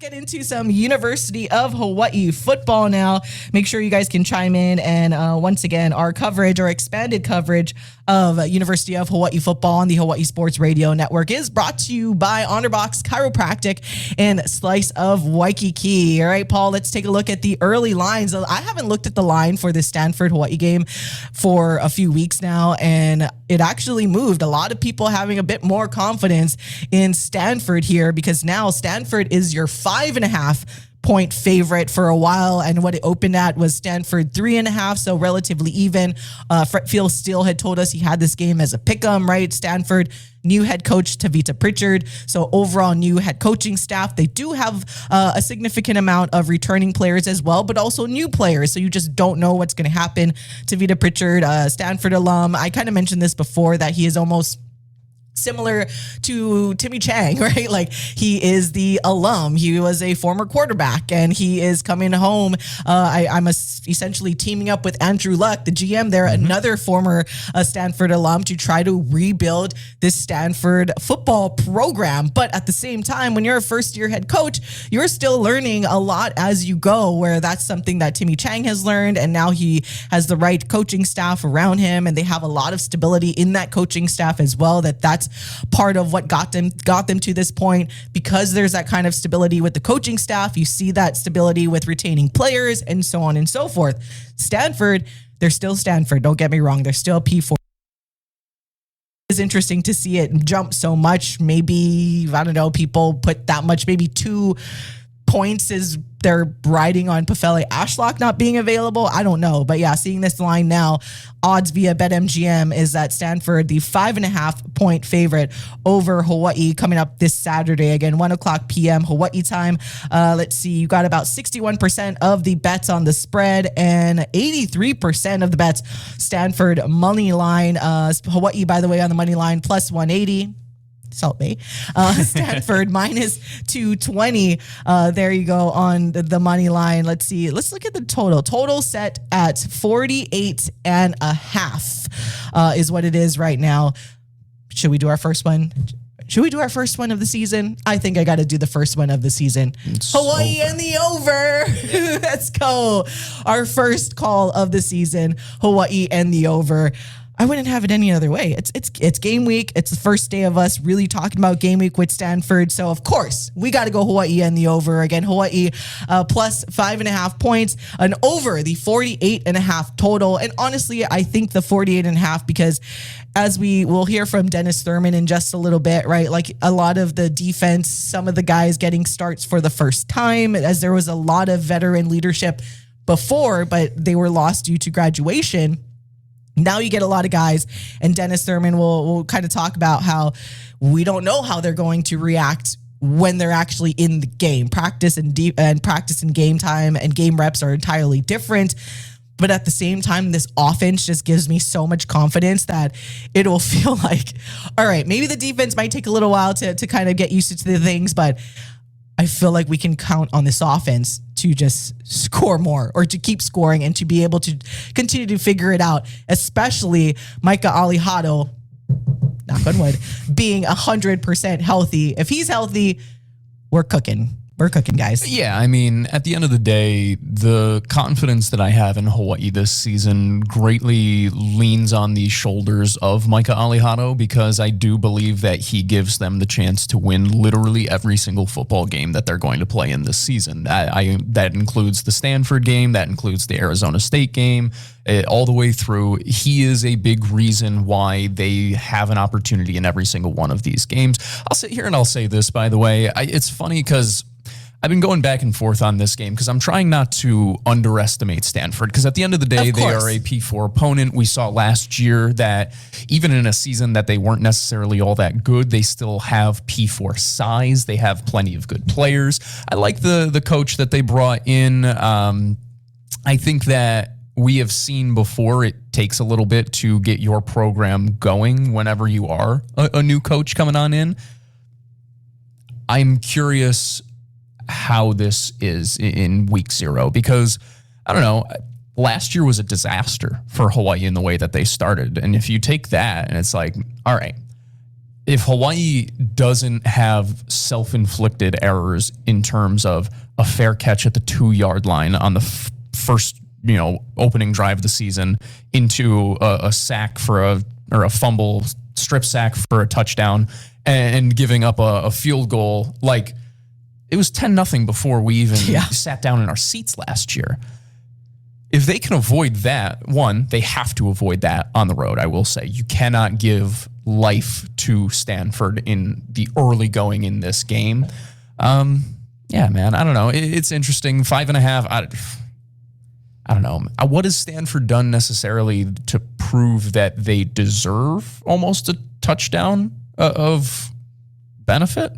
get into some University of Hawaii football now. Make sure you guys can chime in. And once again, our coverage, our expanded coverage of University of Hawaii football on the Hawaii Sports Radio Network is brought to you by Honorbox Chiropractic and Slice of Waikiki. All right, Paul, let's take a look at the early lines. I haven't looked at the line for the Stanford Hawaii game for a few weeks now, and it actually moved. A lot of people having a bit more confidence in Stanford here because now Stanford is your 5.5 point favorite for a while, and what it opened at was Stanford 3.5, so relatively even. Fretfield Steele had told us he had this game as a pick'em, right? Stanford, new head coach Tavita Pritchard, so overall new head coaching staff. They do have a significant amount of returning players as well, but also new players, so you just don't know what's going to happen. Tavita Pritchard, Stanford alum, I kind of mentioned this before, that he is almost similar to Timmy Chang, right? Like, he is the alum. He was a former quarterback, and he is coming home. I'm essentially teaming up with Andrew Luck, the GM there, another former Stanford alum, to try to rebuild this Stanford football program. But at the same time, when you're a first-year head coach, you're still learning a lot as you go, where that's something that Timmy Chang has learned, and now he has the right coaching staff around him, and they have a lot of stability in that coaching staff as well. That's part of what got them to this point. Because there's that kind of stability with the coaching staff, you see that stability with retaining players and so on and so forth. Stanford, they're still Stanford. Don't get me wrong. They're still P4. It's interesting to see it jump so much. Maybe, I don't know, people put that much, maybe 2 points is they're riding on Pefele Ashlock not being available. I don't know. But yeah, seeing this line now, odds via BetMGM is that Stanford, the 5.5 point favorite over Hawaii, coming up this Saturday. Again, 1:00 p.m. Hawaii time. Let's see, you got about 61% of the bets on the spread and 83% of the bets Stanford money line. Hawaii, by the way, on the money line, plus 180. Salt Bay. Stanford minus 220. There you go on the money line. Let's see. Let's look at the total. Total set at 48.5 is what it is right now. Should we do our first one? Should we do our first one of the season? I think I got to do the first one of the season. Hawaii and the over. Let's go. Our first call of the season, Hawaii and the over. I wouldn't have it any other way. It's game week. It's the first day of us really talking about game week with Stanford. So, of course, we got to go Hawaii and the over. Again, Hawaii plus 5.5 points, and over the 48.5 total. And honestly, I think the 48.5, because as we will hear from Dennis Thurman in just a little bit, right? Like, a lot of the defense, some of the guys getting starts for the first time, as there was a lot of veteran leadership before, but they were lost due to graduation. Now you get a lot of guys, and Dennis Thurman will kind of talk about how we don't know how they're going to react when they're actually in the game. Practice and practice and game time and game reps are entirely different. But at the same time, this offense just gives me so much confidence that it will feel like, all right, maybe the defense might take a little while to kind of get used to the things, but I feel like we can count on this offense to just score more, or to keep scoring, and to be able to continue to figure it out, especially Micah Alejado, knock on wood, being 100% healthy. If he's healthy, we're cooking. We're cooking, guys. Yeah, I mean, at the end of the day, the confidence that I have in Hawaii this season greatly leans on the shoulders of Micah Alejado, because I do believe that he gives them the chance to win literally every single football game that they're going to play in this season. That includes the Stanford game, that includes the Arizona State game, all the way through. He is a big reason why they have an opportunity in every single one of these games. I'll sit here and I'll say this, by the way. It's funny because I've been going back and forth on this game because I'm trying not to underestimate Stanford, because at the end of the day, they are a P4 opponent. We saw last year that even in a season that they weren't necessarily all that good, they still have P4 size. They have plenty of good players. I like the coach that they brought in. I think that we have seen before, it takes a little bit to get your program going whenever you are a new coach coming on in. I'm curious how this is in week 0, because I don't know, last year was a disaster for Hawaii in the way that they started. And if you take that and it's like, all right, if Hawaii doesn't have self-inflicted errors in terms of a fair catch at the 2-yard line on the first, opening drive of the season into a sack or a fumble, strip sack for a touchdown, and giving up a field goal, like it was 10-0 before we even sat down in our seats last year. If they can avoid that, one, they have to avoid that on the road, I will say. You cannot give life to Stanford in the early going in this game. Yeah, man, I don't know. It's interesting. 5.5. I don't know. What has Stanford done necessarily to prove that they deserve almost a touchdown of benefit?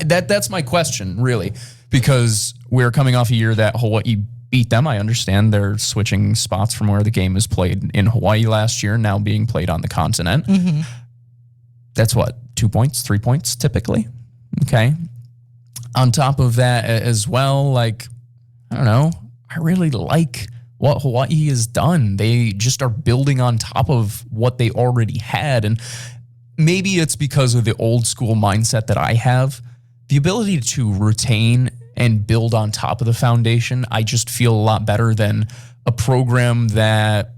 That's my question, really, because we're coming off a year that Hawaii beat them. I understand they're switching spots from where the game is played in Hawaii last year, now being played on the continent. Mm-hmm. That's what, 2 points, 3 points typically? Okay. On top of that as well, like, I don't know, I really like what Hawaii has done. They just are building on top of what they already had. And maybe it's because of the old school mindset that I have. The ability to retain and build on top of the foundation, I just feel a lot better than a program that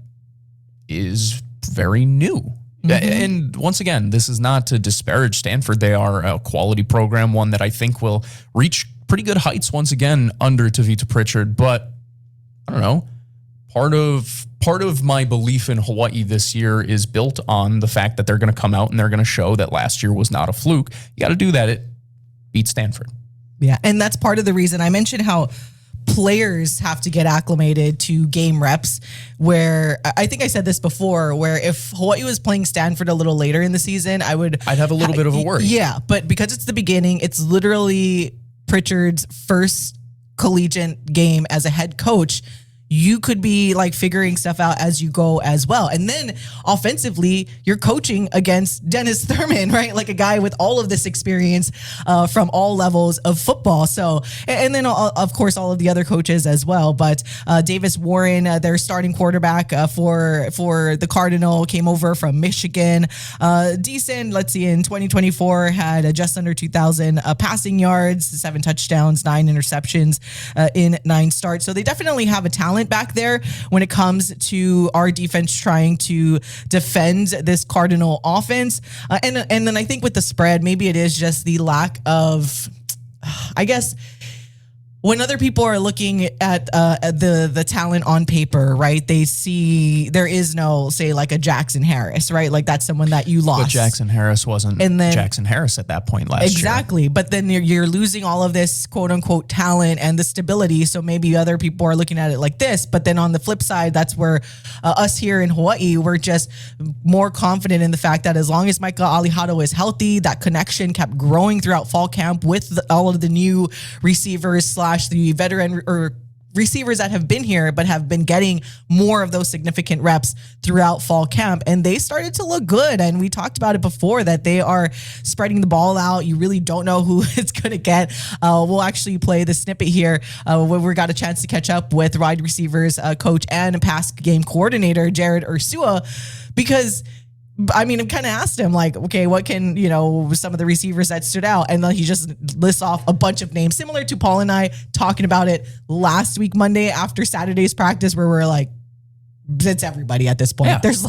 is very new. Mm-hmm. And once again, this is not to disparage Stanford. They are a quality program, one that I think will reach pretty good heights once again under Tavita Pritchard. But I don't know, part of my belief in Hawaii this year is built on the fact that they're going to come out and they're going to show that last year was not a fluke. You got to do that. It beat Stanford. Yeah, and that's part of the reason I mentioned how players have to get acclimated to game reps, where I think I said this before, where if Hawaii was playing Stanford a little later in the season, I'd have a little bit of a worry. Yeah, but because it's the beginning, it's literally Pritchard's first collegiate game as a head coach. You could be like figuring stuff out as you go as well. And then offensively, you're coaching against Dennis Thurman, right? Like a guy with all of this experience from all levels of football. So, and then of course, all of the other coaches as well. But Davis Warren, their starting quarterback for the Cardinal, came over from Michigan. Decent, let's see, in 2024 had just under 2,000 passing yards, 7 touchdowns, 9 interceptions in 9 starts. So they definitely have a talent back there when it comes to our defense trying to defend this Cardinal offense. And then I think with the spread, maybe it is just the lack of, I guess, when other people are looking at the talent on paper, right? They see there is no, say, like a Jackson Harris, right? Like that's someone that you lost. But Jackson Harris wasn't Jackson Harris at that point last year. Exactly. But then you're losing all of this quote unquote talent and the stability. So maybe other people are looking at it like this. But then on the flip side, that's where us here in Hawaii, we're just more confident in the fact that as long as Micah Alejado is healthy, that connection kept growing throughout fall camp with all of the new receivers / the veteran or receivers that have been here but have been getting more of those significant reps throughout fall camp, and they started to look good. And we talked about it before that they are spreading the ball out. You really don't know who it's going to get. We'll actually play the snippet here where we got a chance to catch up with wide receivers coach and pass game coordinator Jared Ursua, because I mean, I kind of asked him, like, okay, what can, some of the receivers that stood out? And then he just lists off a bunch of names, similar to Paul and I talking about it last week, Monday, after Saturday's practice, where we're like, it's everybody at this point. Yeah. There's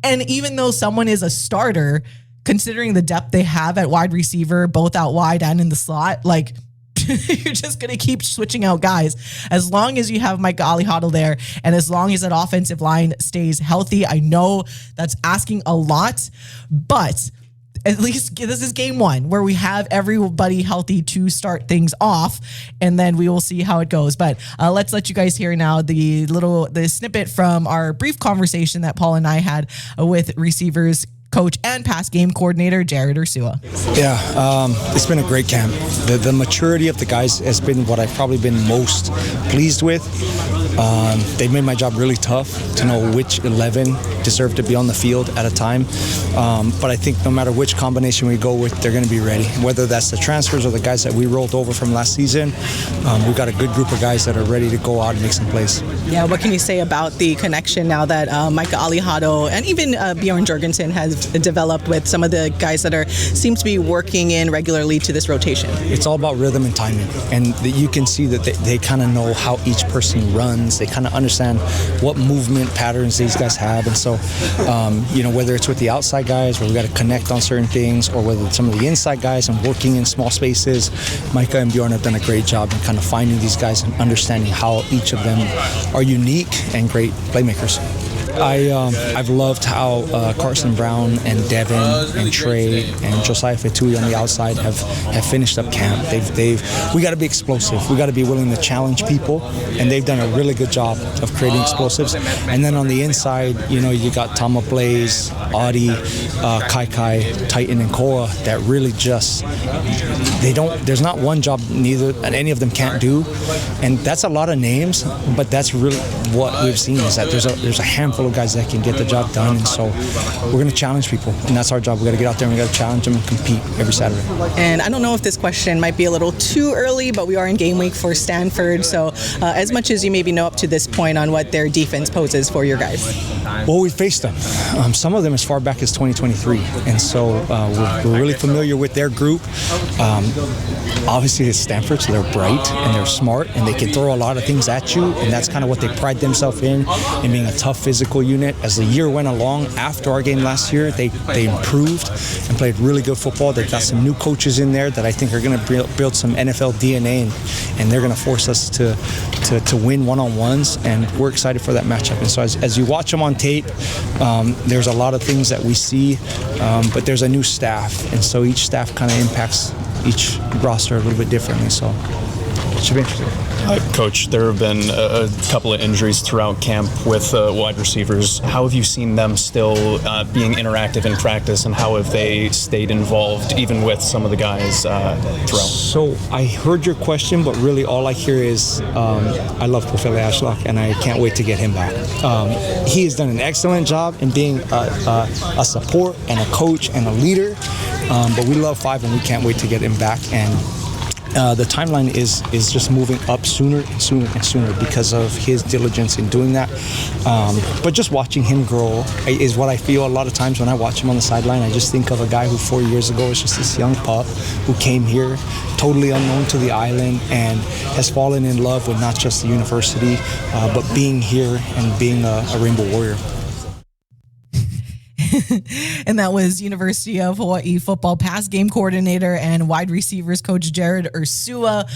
and even though someone is a starter, considering the depth they have at wide receiver, both out wide and in the slot, like, you're just going to keep switching out guys. As long as you have Micah Alejado there and as long as that offensive line stays healthy, I know that's asking a lot, but at least this is game 1 where we have everybody healthy to start things off, and then we will see how it goes. But let's let you guys hear now the snippet from our brief conversation that Paul and I had with receivers coach and pass game coordinator Jared Ursua. Yeah, it's been a great camp. The maturity of the guys has been what I've probably been most pleased with. They made my job really tough to know which 11 deserve to be on the field at a time. But I think no matter which combination we go with, they're going to be ready. Whether that's the transfers or the guys that we rolled over from last season, we've got a good group of guys that are ready to go out and make some plays. Yeah, what can you say about the connection now that Micah Alejado and even Björn Jürgensen has developed with some of the guys that seem to be working in regularly to this rotation? It's all about rhythm and timing, and you can see that they kind of know how each person runs. They kind of understand what movement patterns these guys have, and so whether it's with the outside guys where we got to connect on certain things, or whether it's some of the inside guys and working in small spaces, Micah and Bjorn have done a great job in kind of finding these guys and understanding how each of them are unique and great playmakers. I've loved how Carson Brown and Devin and Trey and Josiah Fetui on the outside have finished up camp. We got to be explosive. We got to be willing to challenge people, and they've done a really good job of creating explosives. And then on the inside, you got Tama Blaze, Audie, Kai, Titan, and Cora that really just there's not one job neither and any of them can't do, and that's a lot of names, but that's really what we've seen is that there's a handful of guys that can get the job done, and so we're going to challenge people, and that's our job. We got to get out there and we got to challenge them and compete every Saturday. And I don't know if this question might be a little too early, but we are in game week for Stanford, so as much as you maybe know up to this point on what their defense poses for your guys. Well, we faced them. Some of them as far back as 2023, and so we're really familiar with their group. Obviously, it's Stanford, so they're bright and they're smart, and they can throw a lot of things at you, and that's kind of what they pride themselves in being a tough physical unit. As the year went along, after our game last year, they improved and played really good football. They've got some new coaches in there that I think are going to build some NFL DNA, and they're going to force us to win one-on-ones, and we're excited for that matchup. And so as you watch them on tape, there's a lot of things that we see, but there's a new staff, and so each staff kind of impacts each roster a little bit differently, so it should be interesting. Coach, there have been a couple of injuries throughout camp with wide receivers. How have you seen them still being interactive in practice, and how have they stayed involved even with some of the guys throughout? So I heard your question, but really all I hear is I love Kuʻulei Ashlock, and I can't wait to get him back. He has done an excellent job in being a support and a coach and a leader, but we love Five, and we can't wait to get him back. And the timeline is just moving up sooner and sooner and sooner because of his diligence in doing that. But just watching him grow is what I feel a lot of times when I watch him on the sideline. I just think of a guy who 4 years ago was just this young pup who came here totally unknown to the island and has fallen in love with not just the university, but being here and being a Rainbow Warrior. And that was University of Hawaii football pass game coordinator and wide receivers coach Jared Ursua.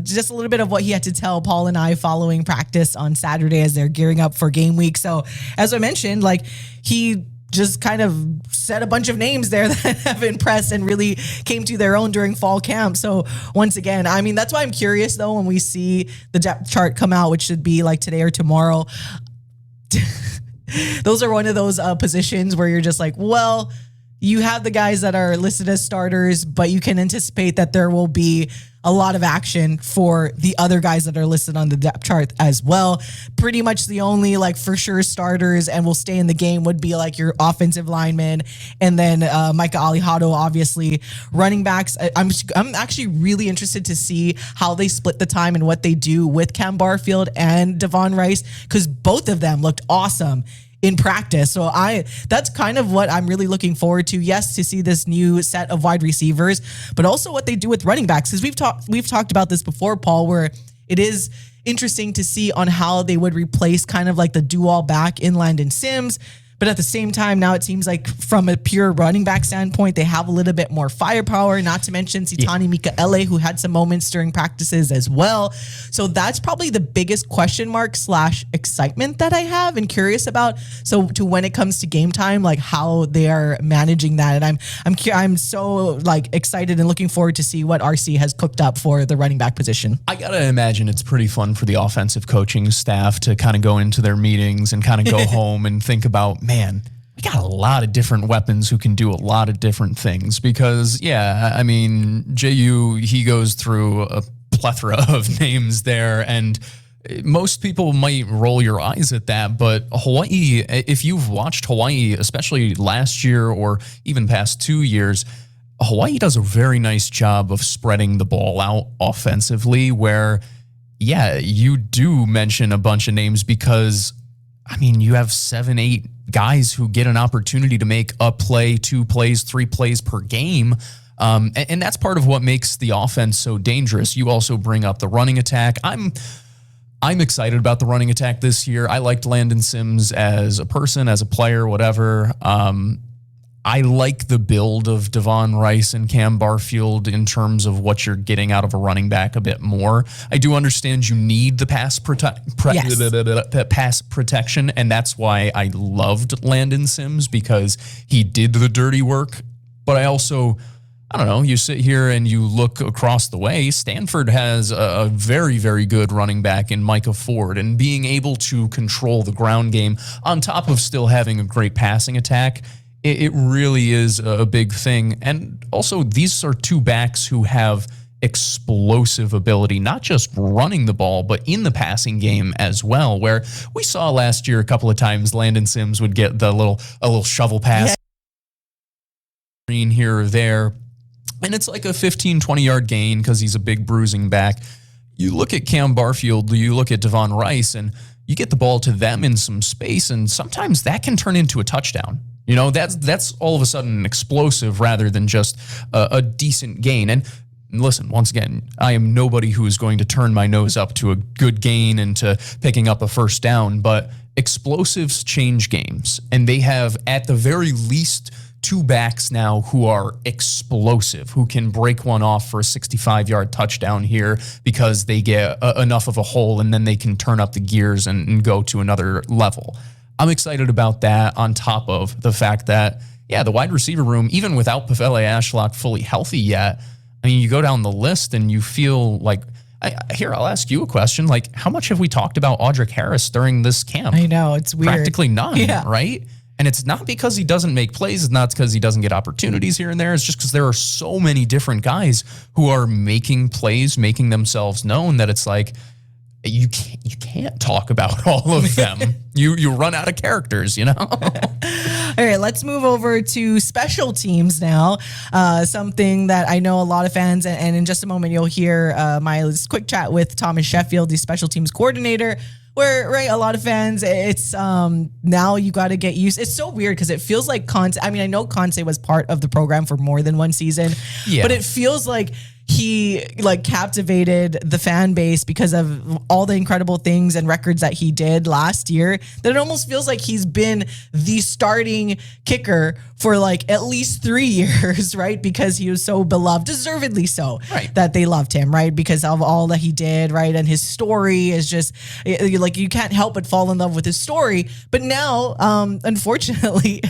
Just a little bit of what he had to tell Paul and I following practice on Saturday as they're gearing up for game week. So as I mentioned, he just kind of said a bunch of names there that have impressed and really came to their own during fall camp. So once again, I mean, that's why I'm curious though, when we see the depth chart come out, which should be like today or tomorrow. Those are one of those positions where you're just like, well, you have the guys that are listed as starters, but you can anticipate that there will be a lot of action for the other guys that are listed on the depth chart as well. Pretty much the only for sure starters and will stay in the game would be your offensive linemen, and then Micah Alejado, obviously running backs. I'm actually really interested to see how they split the time and what they do with Cam Barfield and Devon Rice, because both of them looked awesome in practice. So that's kind of what I'm really looking forward to. Yes, to see this new set of wide receivers, but also what they do with running backs. Because we've talked about this before, Paul, where it is interesting to see on how they would replace kind of the do-all back in Landon Sims. But at the same time, now it seems like from a pure running back standpoint, they have a little bit more firepower, not to mention Sitani Mikaele, who had some moments during practices as well. So that's probably the biggest question mark / excitement that I have and curious about. So to when it comes to game time, how they are managing that. And I'm so excited and looking forward to see what RC has cooked up for the running back position. I got to imagine it's pretty fun for the offensive coaching staff to kind of go into their meetings and kind of go home and think about, man, we got a lot of different weapons who can do a lot of different things. Because, yeah, I mean, JU, he goes through a plethora of names there, and most people might roll your eyes at that, but Hawaii, if you've watched Hawaii, especially last year or even past 2 years, Hawaii does a very nice job of spreading the ball out offensively where, yeah, you do mention a bunch of names because, I mean, you have 7, 8 guys who get an opportunity to make a play, 2 plays, 3 plays per game. And that's part of what makes the offense so dangerous. You also bring up the running attack. I'm excited about the running attack this year. I liked Landon Sims as a person, as a player, whatever. I like the build of Devon Rice and Cam Barfield in terms of what you're getting out of a running back a bit more. I do understand you need the pass protection, and that's why I loved Landon Sims, because he did the dirty work. But I also, I don't know, you sit here and you look across the way, Stanford has a very, very good running back in Micah Ford, and being able to control the ground game on top of still having a great passing attack, it really is a big thing. And also, these are 2 backs who have explosive ability, not just running the ball, but in the passing game as well, where we saw last year a couple of times Landon Sims would get a little shovel pass here or there, and it's like a 15, 20-yard gain because he's a big bruising back. You look at Cam Barfield, you look at Devon Rice, and you get the ball to them in some space, and sometimes that can turn into a touchdown. You know, that's all of a sudden an explosive rather than just a decent gain. And listen, once again, I am nobody who is going to turn my nose up to a good gain and to picking up a first down, but explosives change games. And they have, at the very least, 2 backs now who are explosive, who can break one off for a 65-yard touchdown here because they get enough of a hole, and then they can turn up the gears and go to another level. I'm excited about that, on top of the fact that, yeah, the wide receiver room, even without Pavele Ashlock fully healthy yet, I mean, you go down the list and you feel like, here, I'll ask you a question. Like, how much have we talked about Audric Harris during this camp? I know, it's weird. Practically none, right? And it's not because he doesn't make plays. It's not because he doesn't get opportunities here and there. It's just because there are so many different guys who are making plays, making themselves known, that it's like, you can't talk about all of them. you run out of characters, you know? All right, let's move over to special teams now. Something that I know a lot of fans, and in just a moment you'll hear my quick chat with Thomas Sheffield, the special teams coordinator, where, right, a lot of fans, it's now you got to get used. It's so weird because it feels like Kansei. I mean, I know Kansei was part of the program for more than one season, but it feels like he captivated the fan base because of all the incredible things and records that he did last year, that it almost feels like he's been the starting kicker for at least 3 years, right? Because he was so beloved, deservedly so, right, that they loved him, right? Because of all that he did, right? And his story is just you can't help but fall in love with his story. But now, unfortunately,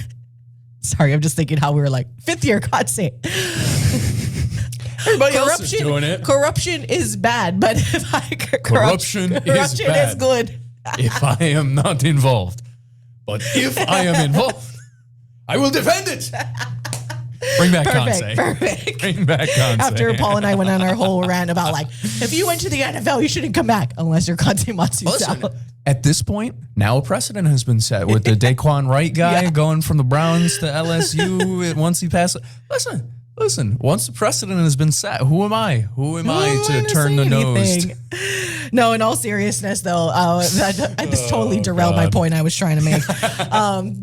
sorry, I'm just thinking how we were 5th year Kansei. Everybody else is doing it. Corruption is bad, but corruption is good. If I am not involved, but if I am involved, I will defend it. Bring back Kansei. Perfect. Bring back Kansei. After Paul and I went on our whole rant about if you went to the NFL, you shouldn't come back unless you're Kansei Matsuzawa. Listen, at this point, now a precedent has been set with the Daquan Wright guy going from the Browns to LSU once he passed. Listen, once the precedent has been set, who am I? Who am I to turn the nose? No, in all seriousness, though, I just totally derailed my point I was trying to make.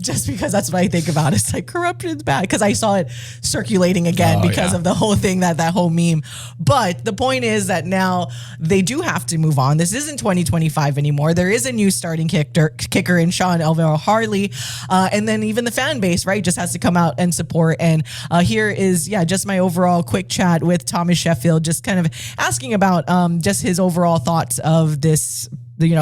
Just because that's what I think about. It's corruption's bad, because I saw it circulating again because of the whole thing, that whole meme. But the point is that now they do have to move on. This isn't 2025 anymore. There is a new starting kicker in Sean Olvera-Harle. And then even the fan base, right, just has to come out and support. And here is, just my overall quick chat with Thomas Sheffield, just kind of asking about just his overall thoughts of this,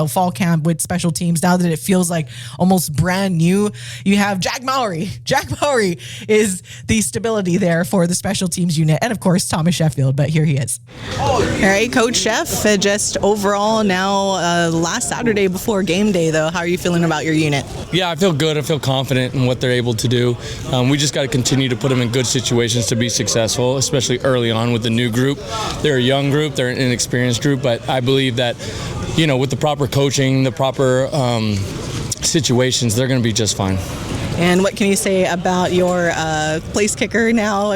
fall camp with special teams. Now that it feels like almost brand new, you have Jack Mowry. Jack Mowry is the stability there for the special teams unit, and of course Thomas Sheffield. But here he is. All right, Coach Sheff. Just overall now, last Saturday before game day, though, how are you feeling about your unit? Yeah, I feel good. I feel confident in what they're able to do. We just got to continue to put them in good situations to be successful, especially early on with the new group. They're a young group. They're an inexperienced group, but I believe that with the proper coaching, the proper situations, they're going to be just fine. And what can you say about your place kicker now?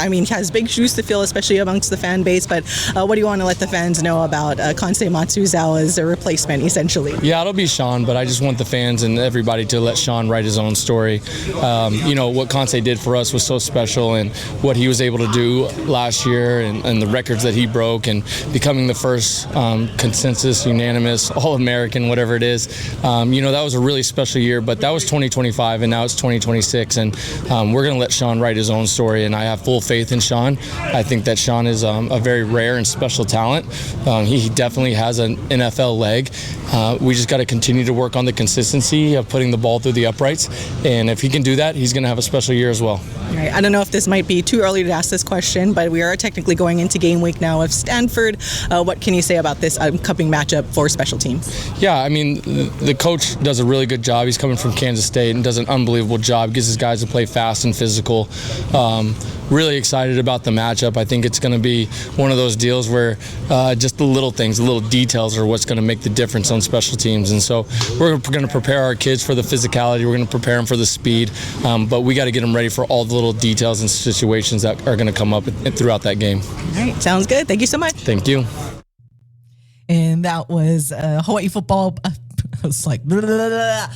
I mean, he has big shoes to fill, especially amongst the fan base, but what do you want to let the fans know about Kansei Matsuzawa as a replacement, essentially? Yeah, it'll be Sean, but I just want the fans and everybody to let Sean write his own story. What Kansei did for us was so special, and what he was able to do last year and the records that he broke and becoming the first consensus, unanimous, All-American, whatever it is. That was a really special year, but that was 2025, and now it's 2026, and we're going to let Sean write his own story, and I have full faith in Sean. I think that Sean is a very rare and special talent. He definitely has an NFL leg. We just got to continue to work on the consistency of putting the ball through the uprights, and if he can do that, he's going to have a special year as well. All right. I don't know if this might be too early to ask this question, but we are technically going into game week now of Stanford. What can you say about this upcoming matchup for special teams? Yeah, I mean, the coach does a really good job. He's coming from Kansas State and does an unbelievable job, gets his guys to play fast and physical. Really excited about the matchup. I think it's going to be one of those deals where just the little things, the little details are what's going to make the difference on special teams. And so we're going to prepare our kids for the physicality. We're going to prepare them for the speed. But we got to get them ready for all the little details and situations that are going to come up throughout that game. All right. Sounds good. Thank you so much. Thank you. And that was Hawai'i football. I was like, blah, blah, blah, blah.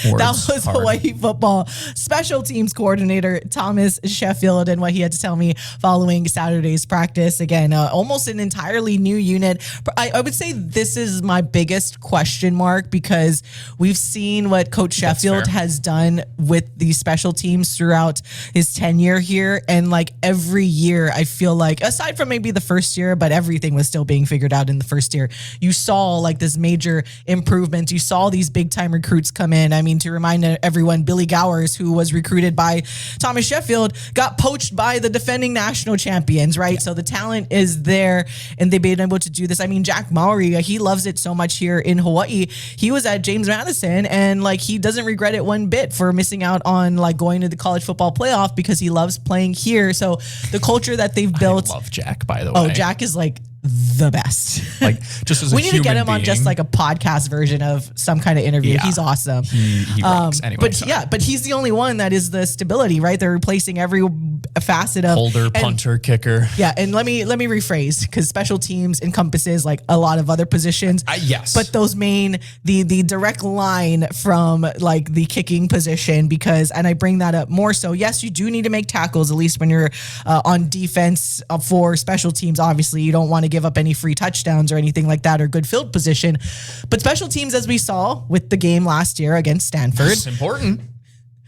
That was Hawai'i football special teams coordinator Thomas Sheffield and what he had to tell me following Saturday's practice. Again, almost an entirely new unit. I would say this is my biggest question mark because we've seen what Coach Sheffield has done with these special teams throughout his tenure here. And like every year, I feel like, aside from maybe the first year, but everything was still being figured out in the first year, you saw like this major improvement. You saw these big time recruits come in. I mean, to remind everyone, Billy Gowers, who was recruited by Thomas Sheffield, got poached by the defending national champions, right? Yeah. So the talent is there, and they've been able to do this. I mean, Jack Maury, he loves it so much here in Hawaii. He was at James Madison, and like he doesn't regret it one bit for missing out on like going to the college football playoff because he loves playing here. So the culture that they've built. I love Jack, by the way. Oh, Jack is like the best. Like just as we need to get him on just like a podcast version of some kind of interview. Yeah. He's awesome. He rocks. Anyway, but he's the only one that is the stability, right? They're replacing every facet of holder, punter, kicker. Yeah, and let me rephrase because special teams encompasses like a lot of other positions. Yes, but those the direct line from like the kicking position and I bring that up more so. Yes, you do need to make tackles at least when you're on defense for special teams. Obviously, you don't want to give up any free touchdowns or anything like that or good field position. But special teams, as we saw with the game last year against Stanford. It's important.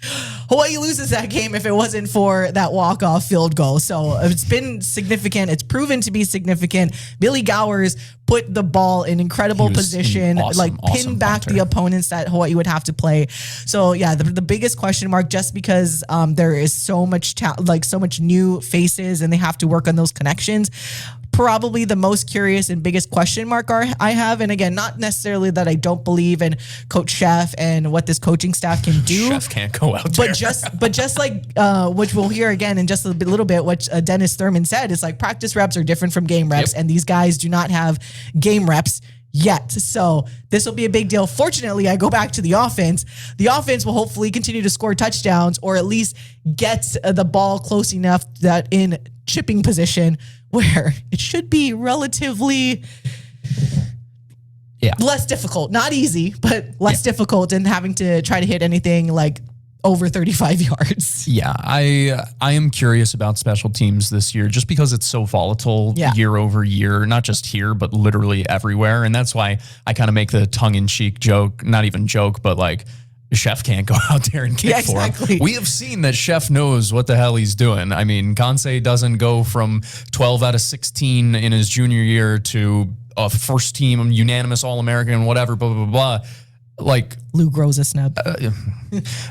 Hawaii loses that game if it wasn't for that walk-off field goal. So it's been significant. It's proven to be significant. Billy Gowers put the ball in incredible position, pinned back the opponents that Hawaii would have to play. So yeah, the biggest question mark, just because there is so much so much new faces and they have to work on those connections. Probably the most curious and biggest question mark I have, and again, not necessarily that I don't believe in Coach Chef and what this coaching staff can do. Chef can't go out there. But just like which we'll hear again in just a little bit, what Dennis Thurman said, is like practice reps are different from game reps, and these guys do not have game reps yet. So this will be a big deal. Fortunately, I go back to the offense. The offense will hopefully continue to score touchdowns or at least get the ball close enough that in chipping position where it should be relatively less difficult. Not easy, but less difficult than having to try to hit anything like over 35 yards. Yeah, I am curious about special teams this year just because it's so volatile year over year, not just here, but literally everywhere. And that's why I kind of make the tongue-in-cheek joke, not even joke, but like, Chef can't go out there and kick for him. We have seen that Chef knows what the hell he's doing. I mean, Kansei doesn't go from 12 out of 16 in his junior year to a first team unanimous All-American, whatever, blah, blah, blah, blah. Like Lou grows a snub.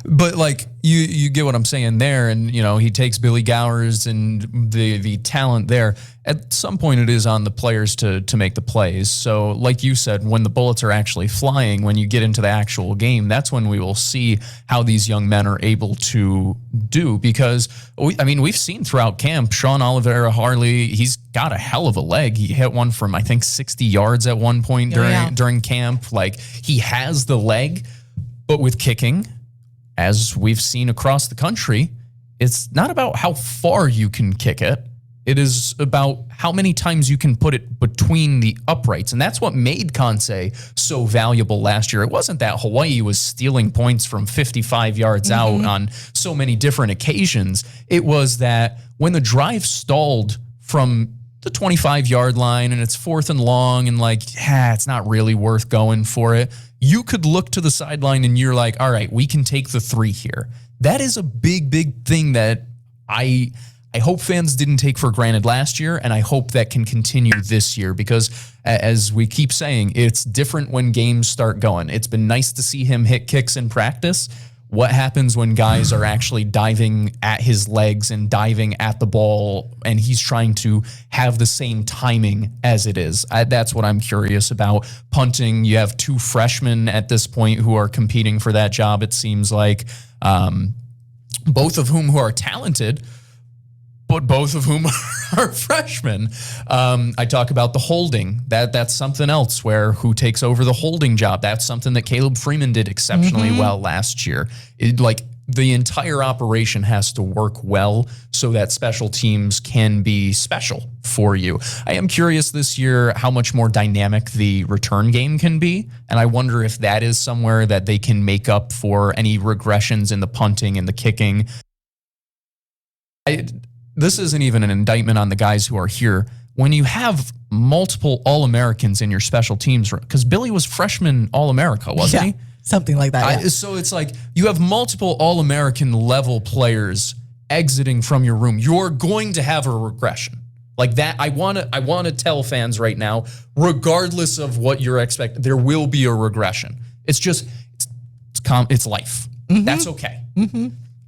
But like you get what I'm saying there, and you know he takes Billy Gowers and the talent there. At some point, it is on the players to make the plays. So, like you said, when the bullets are actually flying, when you get into the actual game, that's when we will see how these young men are able to do. Because we've seen throughout camp, Sean Olvera-Harle, he's got a hell of a leg. He hit one from I think 60 yards at one point during camp. Like he has the leg, but with kicking, as we've seen across the country, it's not about how far you can kick it. It is about how many times you can put it between the uprights. And that's what made Kansei so valuable last year. It wasn't that Hawai'i was stealing points from 55 yards out on so many different occasions. It was that when the drive stalled from the 25-yard line and it's 4th and long and like, it's not really worth going for it, you could look to the sideline and you're like, all right, we can take the 3 here. That is a big, big thing that I hope fans didn't take for granted last year, and I hope that can continue this year because, as we keep saying, it's different when games start going. It's been nice to see him hit kicks in practice. What happens when guys are actually diving at his legs and diving at the ball, and he's trying to have the same timing as it is? That's what I'm curious about. Punting, you have 2 freshmen at this point who are competing for that job, it seems like, both of whom who are talented, but both of whom are freshmen. I talk about the holding. That's something else where who takes over the holding job. That's something that Caleb Freeman did exceptionally well last year. The entire operation has to work well so that special teams can be special for you. I am curious this year how much more dynamic the return game can be, and I wonder if that is somewhere that they can make up for any regressions in the punting and the kicking. This isn't even an indictment on the guys who are here. When you have multiple All-Americans in your special teams, because Billy was freshman All-America, wasn't he? Something like that. Yeah. So it's like you have multiple All-American level players exiting from your room. You're going to have a regression. Like that, I want to tell fans right now, regardless of what you're expecting, there will be a regression. It's just, it's life. That's okay.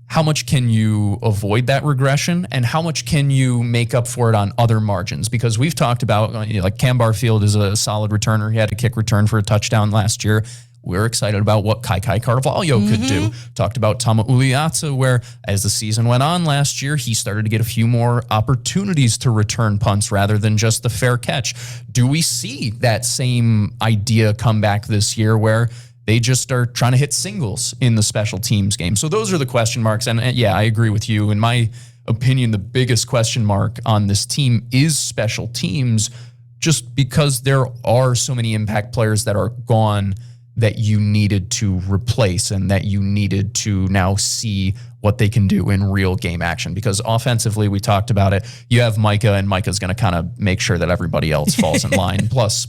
How much can you avoid that regression, and how much can you make up for it on other margins? Because we've talked about, like Cam Barfield is a solid returner. He had a kick return for a touchdown last year. We're excited about what Kai Carvalho could do. Talked about Tama Uliatsa, where as the season went on last year, he started to get a few more opportunities to return punts rather than just the fair catch. Do we see that same idea come back this year where they just are trying to hit singles in the special teams game? So those are the question marks. And yeah, I agree with you. In my opinion, the biggest question mark on this team is special teams, just because there are so many impact players that are gone that you needed to replace and that you needed to now see what they can do in real game action. Because offensively, we talked about it. You have Micah, and Micah's going to kind of make sure that everybody else falls in line. Plus,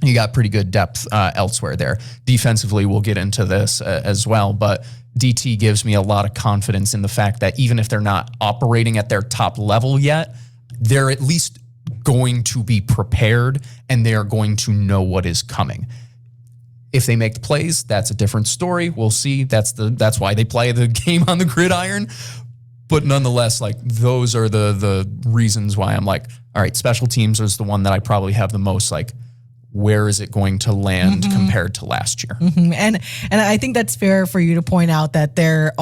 you got pretty good depth elsewhere there. Defensively, we'll get into this as well, but DT gives me a lot of confidence in the fact that even if they're not operating at their top level yet, they're at least going to be prepared and they are going to know what is coming. If they make the plays, that's a different story. We'll see. That's why they play the game on the gridiron. But nonetheless, like those are the reasons why I'm like, all right, special teams is the one that I probably have the most like, where is it going to land compared to last year? And I think that's fair for you to point out that there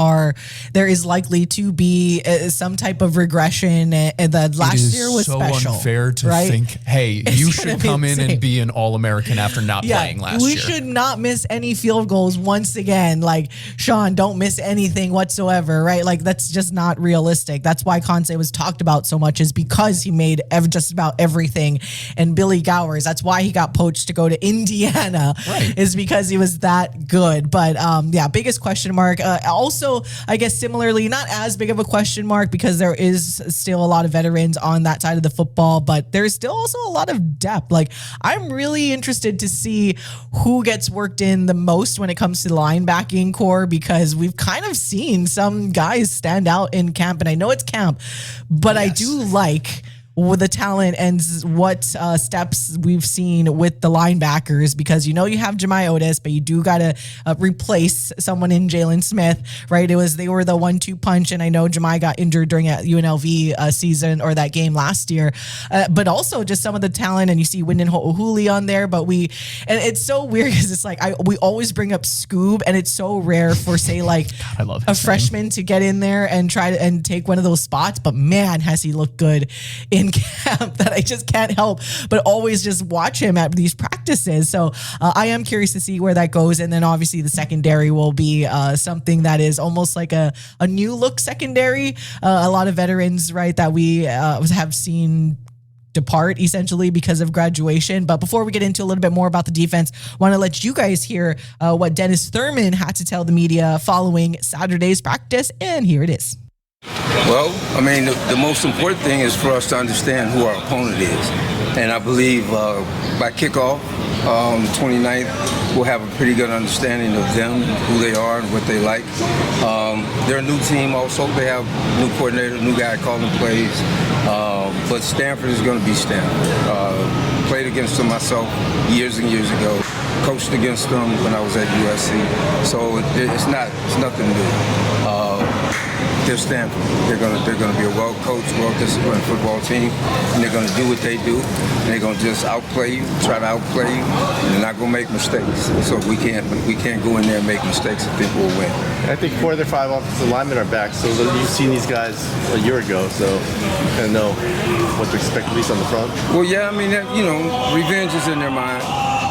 is likely to be some type of regression, and that last year was so special. Unfair to right? think, hey, you should come in and be an All-American after not playing last year. We should not miss any field goals once again. Like, Sean, don't miss anything whatsoever, right? Like, that's just not realistic. That's why Kansei was talked about so much, is because he made just about everything. And Billy Gowers, that's why he got poached to go to Indiana, is because he was that good. But yeah, biggest question mark. Also, I guess similarly, not as big of a question mark because there is still a lot of veterans on that side of the football, but there's still also a lot of depth. Like, I'm really interested to see who gets worked in the most when it comes to the linebacking core, because we've kind of seen some guys stand out in camp, and I know it's camp, but I do like with the talent and what steps we've seen with the linebackers, because you have Jemai Otis, but you do got to replace someone in Jalen Smith, right? They were the 1-2 punch, and I know Jemai got injured during a UNLV season or that game last year, but also just some of the talent, and you see Wyndon Ho'ohuli on there, and it's so weird because it's like we always bring up Scoob, and it's so rare for say like I love a freshman to get in there and try to and take one of those spots, but man, has he looked good in camp that I just can't help but always just watch him at these practices. So I am curious to see where that goes. And then obviously the secondary will be something that is almost like a new look secondary. A lot of veterans, right, that we have seen depart essentially because of graduation. But before we get into a little bit more about the defense, I want to let you guys hear what Dennis Thurman had to tell the media following Saturday's practice. And here it is. Well, I mean, the most important thing is for us to understand who our opponent is. And I believe by kickoff, 29th, we'll have a pretty good understanding of them, who they are, and what they like. They're a new team also. They have a new coordinator, new guy calling plays. But Stanford is going to be Stanford. Played against them myself years and years ago. Coached against them when I was at USC. So it's nothing new. They're Stanford. They're gonna be a well-coached, well-disciplined football team, and they're gonna do what they do. And they're gonna just outplay you, try to outplay you, and they're not gonna make mistakes. So we can't go in there and make mistakes and think we'll win. I think 4 of their 5 offensive linemen are back, so you've seen these guys a year ago, so you kind of know what to expect, at least on the front. Well, yeah, I mean, revenge is in their mind.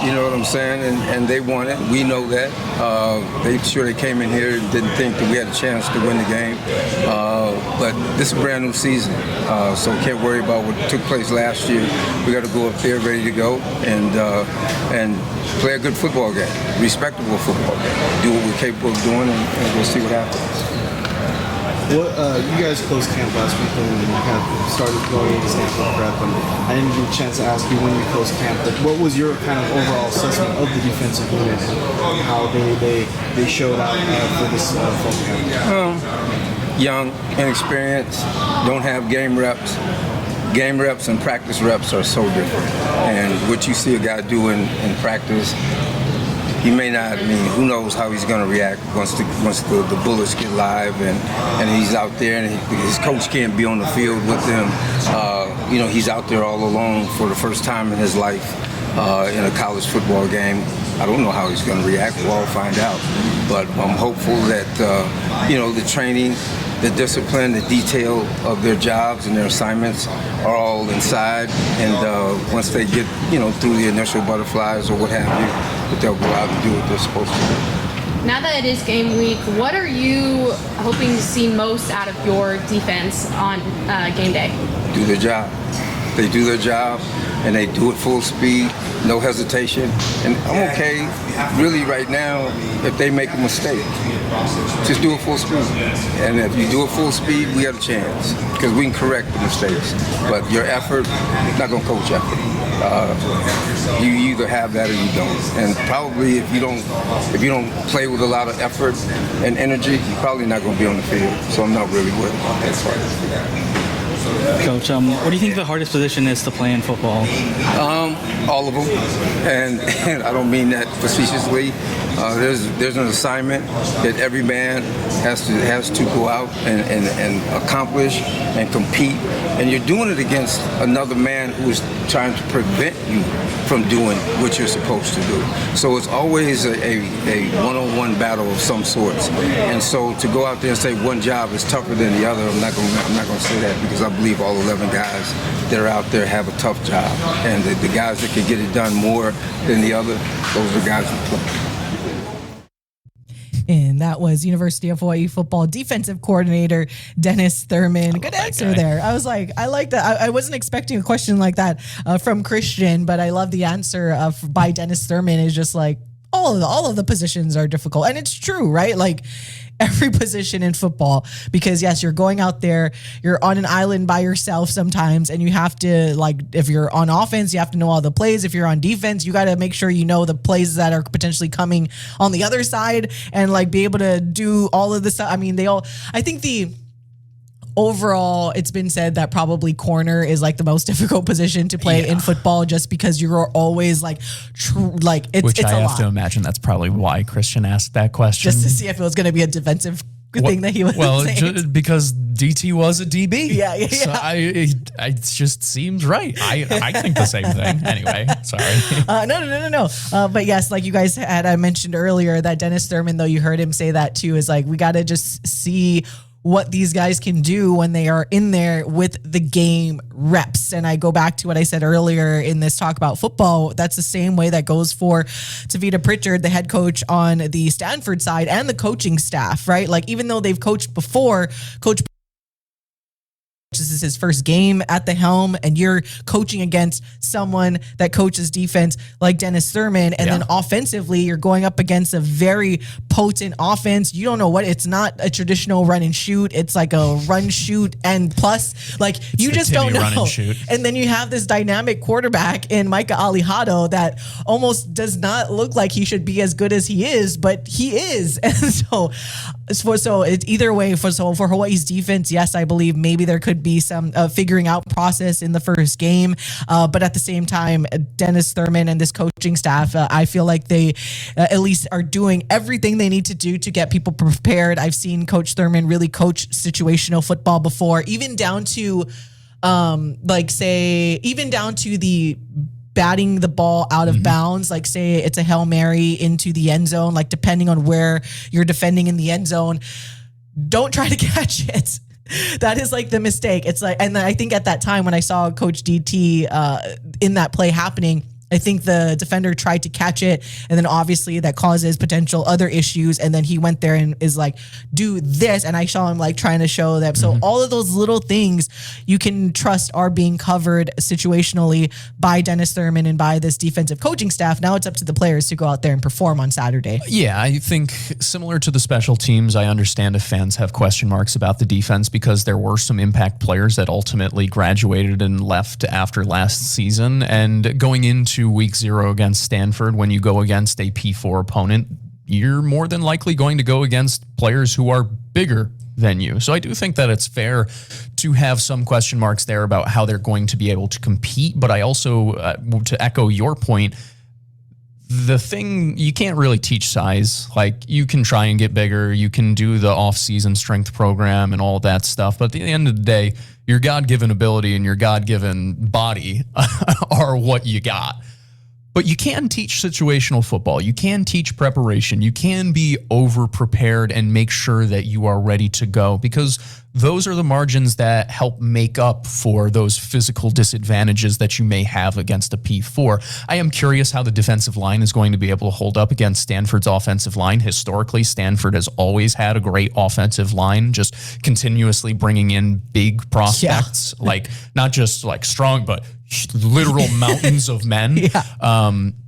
You know what I'm saying? And they want it. We know that. They came in here and didn't think that we had a chance to win the game. But this is a brand new season, so can't worry about what took place last year. We got to go up there ready to go and play a good football game, respectable football game. Do what we're capable of doing, and we'll see what happens. You guys closed camp last week and you kind of started going into Stanford prep, and I didn't get a chance to ask you when you closed camp, but what was your kind of overall assessment of the defensive unit and how they showed out for this fall camp? Young, inexperienced, don't have game reps. Game reps and practice reps are so different. And what you see a guy do in practice, he may not, who knows how he's going to react once the bullets get live and he's out there and his coach can't be on the field with him. He's out there all alone for the first time in his life in a college football game. I don't know how he's going to react. We'll all find out. But I'm hopeful that, the training, the discipline, the detail of their jobs and their assignments are all inside. And once they get, through the initial butterflies or what have you, that they'll go out and do what they're supposed to do. Now that it is game week, what are you hoping to see most out of your defense on game day? Do their job. They do their job, and they do it full speed, no hesitation. And I'm okay, really, right now, if they make a mistake. Just do it full speed. And if you do it full speed, we have a chance, because we can correct the mistakes. But your effort, not going to coach effort. You either have that or you don't. And probably if you don't play with a lot of effort and energy, you're probably not going to be on the field. So I'm not really worried about that part. Coach, what do you think the hardest position is to play in football? All of them, and I don't mean that facetiously. There's an assignment that every man has to go out and accomplish and compete, and you're doing it against another man who is trying to prevent you from doing what you're supposed to do. So it's always a one-on-one battle of some sorts, and so to go out there and say one job is tougher than the other, I'm not going to say that, because I believe all 11 guys that are out there have a tough job, and the guys that can get it done more than the other, those are the guys who play. And that was University of Hawaii football defensive coordinator Dennis Thurman. Good answer there. I was like, I like that. I wasn't expecting a question like that from Christian, but I love the answer by Dennis Thurman. Is just like all of the positions are difficult, and it's true, right? Like every position in football, because yes, you're going out there, you're on an island by yourself sometimes, and you have to, like, if you're on offense, you have to know all the plays. If you're on defense, you got to make sure you know the plays that are potentially coming on the other side, and like be able to do all of this stuff. I think the overall, it's been said that probably corner is like the most difficult position to play in football, just because you're always like, it's I a have lot. to imagine that's probably why Christian asked that question. Just to see if it was going to be a defensive thing that he was saying. Because DT was a DB. Yeah. So it just seems right. I think the same thing. Anyway, sorry. No. But yes, like you guys I mentioned earlier, that Dennis Thurman, though, you heard him say that too, is like, we got to just see what these guys can do when they are in there with the game reps. And I go back to what I said earlier in this talk about football. That's the same way that goes for Tavita Pritchard, the head coach on the Stanford side, and the coaching staff, right? Like, even though they've coached before, this is his first game at the helm, and you're coaching against someone that coaches defense like Dennis Thurman, and then offensively you're going up against a very potent offense. You don't know what, it's not a traditional run and shoot, it's like a run, shoot, and plus, like, you just don't know. Run and shoot. And then you have this dynamic quarterback in Micah Alejado that almost does not look like he should be as good as he is, but he is. And so it's either way for Hawaii's defense. Yes, I believe maybe there could be some figuring out process in the first game, but at the same time, Dennis Thurman and this coaching staff, I feel like they at least are doing everything they need to do to get people prepared. I've seen Coach Thurman really coach situational football before, even down to even down to the batting the ball out of bounds, like say it's a Hail Mary into the end zone, like depending on where you're defending in the end zone, don't try to catch it. That is like the mistake. It's like, and I think at that time when I saw Coach DT in that play happening, I think the defender tried to catch it, and then obviously that causes potential other issues. And then he went there and is like, do this. And I saw him like trying to show them. So all of those little things you can trust are being covered situationally by Dennis Thurman and by this defensive coaching staff. Now it's up to the players to go out there and perform on Saturday. Yeah, I think similar to the special teams, I understand if fans have question marks about the defense, because there were some impact players that ultimately graduated and left after last season. And going into week 0 against Stanford, when you go against a P4 opponent, you're more than likely going to go against players who are bigger than you. So I do think that it's fair to have some question marks there about how they're going to be able to compete. But I also, to echo your point, the thing, you can't really teach size. Like, you can try and get bigger, you can do the off-season strength program and all that stuff, but at the end of the day, your God-given ability and your God-given body are what you got. But you can teach situational football. You can teach preparation. You can be over-prepared and make sure that you are ready to go, because those are the margins that help make up for those physical disadvantages that you may have against a P4. I am curious how the defensive line is going to be able to hold up against Stanford's offensive line. Historically, Stanford has always had a great offensive line, just continuously bringing in big prospects, like not just like strong, but literal mountains of men.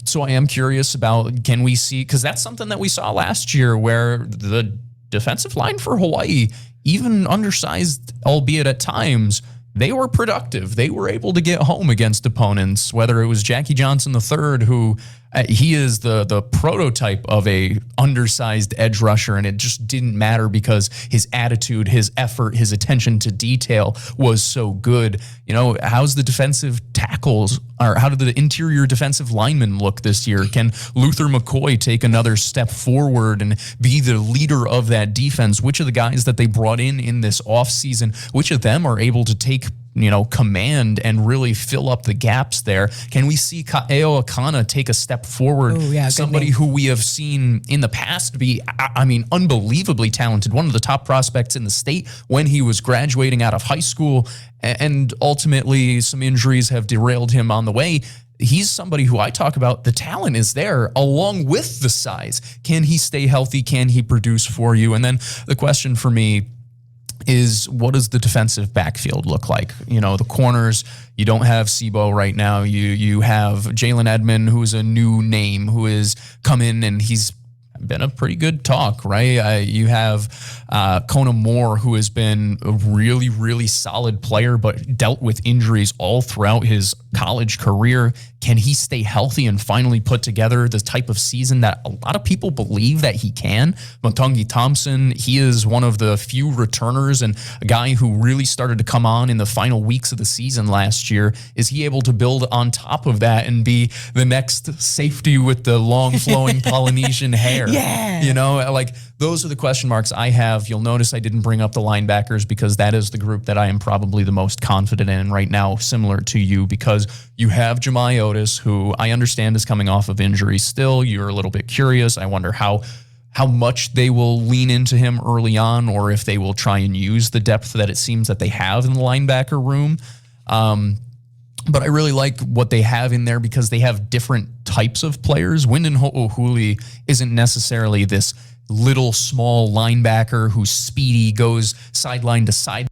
So I am curious about, can we see, because that's something that we saw last year where the defensive line for Hawaii, even undersized, albeit at times, they were productive. They were able to get home against opponents, whether it was Jackie Johnson III, who he is the prototype of a undersized edge rusher, and it just didn't matter because his attitude, his effort, his attention to detail was so good. You know, how's the defensive tackles, or how did the interior defensive linemen look this year? Can Luther McCoy take another step forward and be the leader of that defense? Which of the guys that they brought in this offseason, which of them are able to take, you know, command and really fill up the gaps there? Can we see Ka'eo Akana take a step forward? Somebody who we have seen in the past be, I mean, unbelievably talented, one of the top prospects in the state when he was graduating out of high school, and ultimately some injuries have derailed him on the way. He's somebody who I talk about, the talent is there along with the size. Can he stay healthy? Can he produce for you? And then the question for me is, what does the defensive backfield look like? You know, the corners, you don't have Sibo right now. You have Jalen Edmond, who's a new name, who has come in and he's been a pretty good talk, right? You have Kona Moore, who has been a really, really solid player, but dealt with injuries all throughout his college career. Can he stay healthy and finally put together the type of season that a lot of people believe that he can? Motongi Thompson, he is one of the few returners and a guy who really started to come on in the final weeks of the season last year. Is he able to build on top of that and be the next safety with the long flowing Polynesian hair? Yeah. You know, like those are the question marks I have. You'll notice I didn't bring up the linebackers because that is the group that I am probably the most confident in right now, similar to you, because you have Jemai Otis, who I understand is coming off of injury still. You're a little bit curious. I wonder how much they will lean into him early on, or if they will try and use the depth that it seems that they have in the linebacker room. But I really like what they have in there because they have different types of players. Wyndon Ho'ohuli isn't necessarily this little small linebacker who's speedy, goes sideline to side.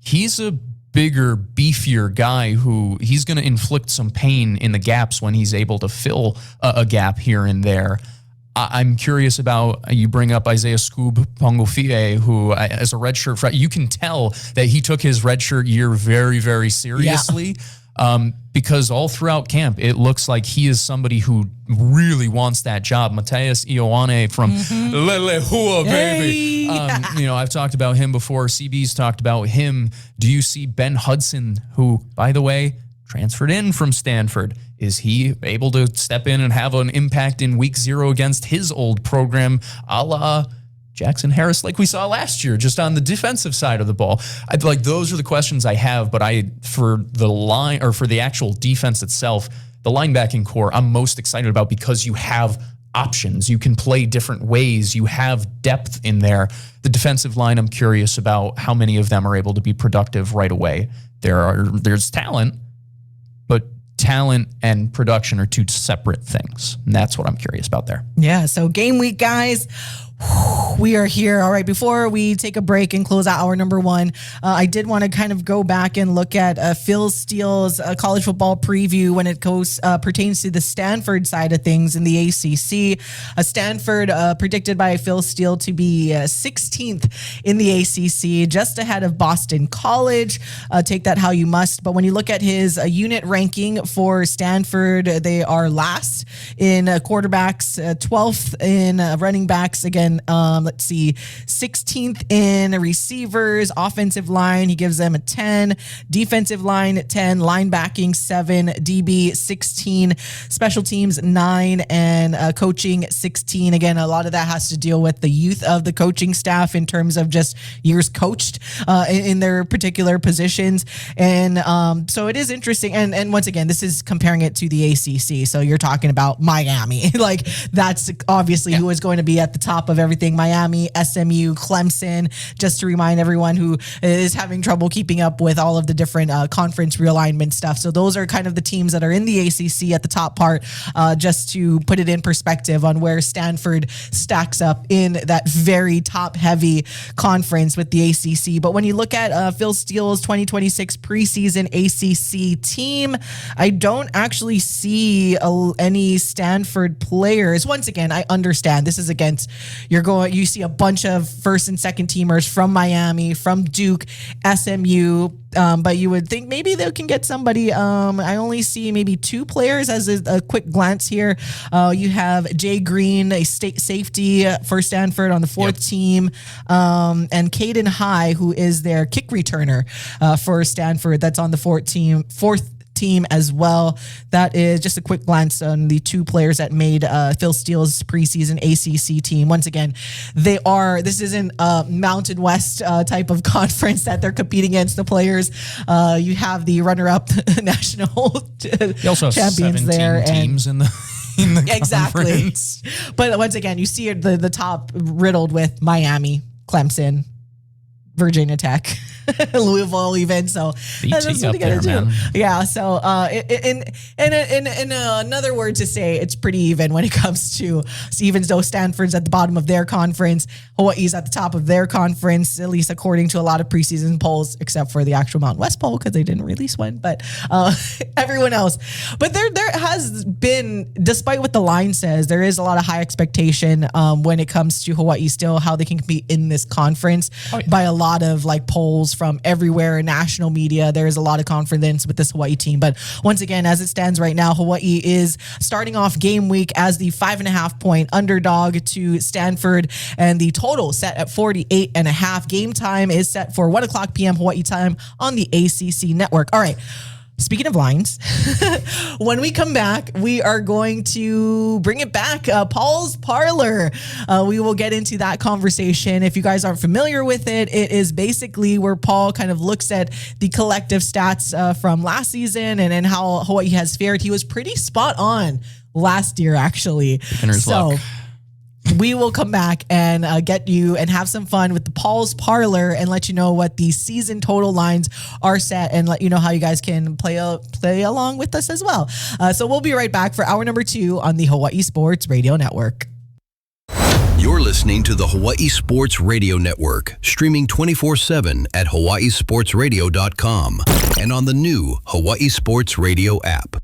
He's a bigger, beefier guy who he's going to inflict some pain in the gaps when he's able to fill a gap here and there. I'm curious about, you bring up Isaiah Scoob Pongofie, who as a redshirt, you can tell that he took his redshirt year very, very seriously. Yeah. Because all throughout camp, it looks like he is somebody who really wants that job. Mateus Ioane from Lelehua, baby. You know, I've talked about him before. CB's talked about him. Do you see Ben Hudson, who, by the way, transferred in from Stanford? Is he able to step in and have an impact in week 0 against his old program, a la Jackson Harris, like we saw last year, just on the defensive side of the ball? Those are the questions I have, but for the line, or for the actual defense itself, the linebacking core, I'm most excited about because you have options. You can play different ways. You have depth in there. The defensive line, I'm curious about how many of them are able to be productive right away. There's talent, but talent and production are two separate things. And that's what I'm curious about there. Yeah, so game week, guys. We are here. All right, before we take a break and close out hour number 1, I did want to kind of go back and look at Phil Steele's college football preview when it pertains to the Stanford side of things in the ACC. Stanford predicted by Phil Steele to be 16th in the ACC, just ahead of Boston College. Take that how you must. But when you look at his unit ranking for Stanford, they are last in quarterbacks, 12th in running backs. Again, let's see, 16th in receivers, offensive line, he gives them a 10, defensive line 10, linebacking 7, DB 16, special teams 9, and coaching 16. Again, a lot of that has to deal with the youth of the coaching staff in terms of just years coached in their particular positions. And so it is interesting. And once again, this is comparing it to the ACC. So you're talking about Miami. Like, that's obviously who is going to be at the top of everything. Miami, SMU, Clemson, just to remind everyone who is having trouble keeping up with all of the different conference realignment stuff. So those are kind of the teams that are in the ACC at the top part, just to put it in perspective on where Stanford stacks up in that very top heavy conference with the ACC. But when you look at Phil Steele's 2026 preseason ACC team, I don't actually see any Stanford players. Once again, I understand this is against, you see a bunch of first and second teamers from Miami, from Duke, SMU, but you would think maybe they can get somebody. I only see maybe 2 players as a quick glance here. You have Jay Green, a state safety for Stanford on the 4th team, and Caden High, who is their kick returner for Stanford. That's on the 4th team as well. That is just a quick glance on the 2 players that made Phil Steele's preseason ACC team. Once again, this isn't a Mountain West type of conference that they're competing against the players. You have the runner-up national champions there. Teams in the exactly. conference. But once again, you see the top riddled with Miami, Clemson, Virginia Tech, Louisville, even. So that's what you gotta do. Man. Yeah. So in another word to say, it's pretty even when it comes to, even though Stanford's at the bottom of their conference, Hawaii's at the top of their conference, at least according to a lot of preseason polls, except for the actual Mountain West poll because they didn't release one. But everyone else. But there has been, despite what the line says, there is a lot of high expectation when it comes to Hawaii still, how they can compete in this conference by a lot of like polls reports from everywhere, national media. There is a lot of confidence with this Hawaii team. But once again, as it stands right now, Hawaii is starting off game week as the 5.5-point underdog to Stanford, and the total set at 48.5. Game time is set for 1 o'clock p.m. Hawaii time on the ACC network. All right. Speaking of lines, when we come back, we are going to bring it back. Paul's Parlor. We will get into that conversation. If you guys aren't familiar with it, it is basically where Paul kind of looks at the collective stats from last season and how Hawaii has fared. He was pretty spot on last year, actually. Beginner's luck. We will come back and get you and have some fun with the Paul's Parlor and let you know what the season total lines are set and let you know how you guys can play along with us as well. So we'll be right back for hour number 2 on the Hawaii Sports Radio Network. You're listening to the Hawaii Sports Radio Network, streaming 24/7 at hawaiisportsradio.com and on the new Hawaii Sports Radio app.